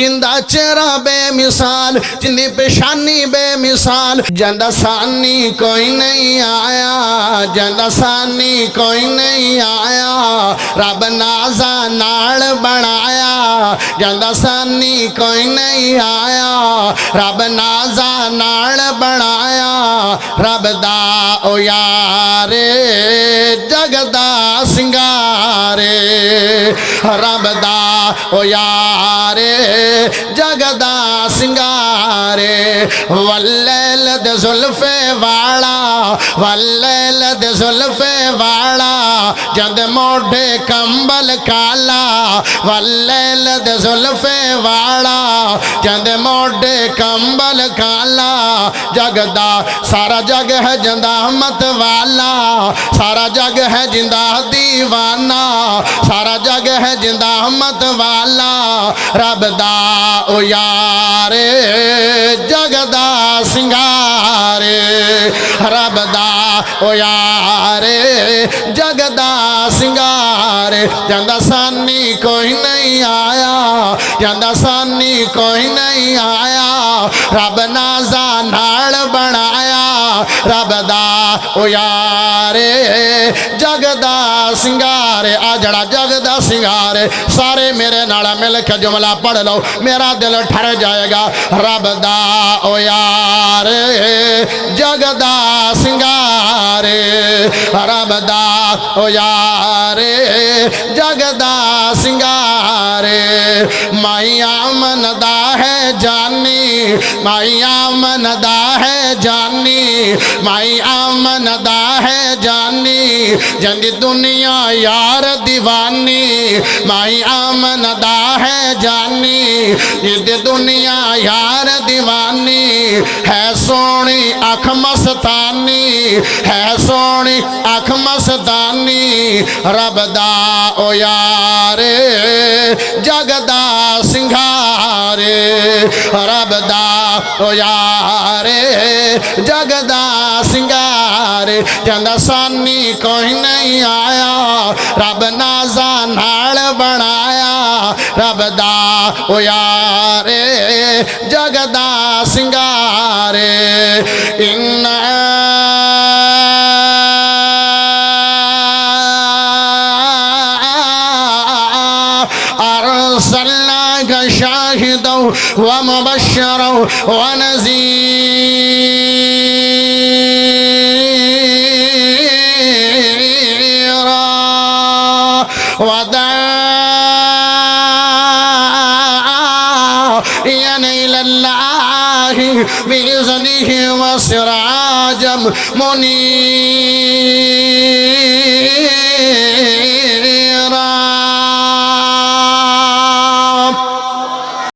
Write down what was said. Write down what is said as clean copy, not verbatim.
जिंदा चेहरा बेमिसाल, जिंदी पेशानी बेमिसाल, जंदा सानी कोई नहीं आया, जंदा सानी कोई नहीं आया, रब नाजा नाल बनाया, जंदा सानी कोई नहीं आया, रब नाजा नाल बनाया, रब दा ओ यारे जगदा सिंगारे, रब दा ओ यारे जगदा सिंगारे, वल्लैल दे जुल्फे वाला, वल्लैल दे जुल्फे वाला, जद मोढ़े कंबल काला, वल्लैल दे जुल्फे वाला, जद मोढ़े कंबल काला, जगदा सारा जग है जिंदा मत वाला, सारा जग है जिंदा दीवाना, सारा जग है जिंदा मत वाला, रब दा ओ यारे जगदा सिंगारे, रब दा ओ यारे जगदा सिंगारे, जंदा सानी कोई नहीं आया, जंदा सानी कोई नहीं आया, रब नाजा नाल बनाया, रब दा ओ यारे जगदा सिंगारे। आ जड़ा जगदा सिंगारे सारे मेरे नाल मिल के जुमला पढ़ लो, मेरा दिल ठर जाएगा। रब दा ओ यारे जगदा सिंगारे, रब दा ओ यारे जगदा सिंगारे, माइया मनदा है जानी, माइया मनदा है जानी, माइया मनदा है जानी, जंदी दुनिया यार दीवानी, माइया मनदा है जानी, ये दुनिया यार दीवानी, है सोनी अख मस्तानी, है सोनी अख मस्तानी, रब दा ओ यारे जगदा सिंगारे, रब दा ओ यारे जगदा सिंगारे, जंदा सानी कोई नहीं आया, रब नाजा नाल बनाया, रब दा ओ यारे जगदा सिंगारे। इन्ना अरसलनाका शाहिदन व मुबश्शिरन व नज़ीरा व दाइयन इलल्लाहि बिइज़निहि व सिराजम मुनीरा।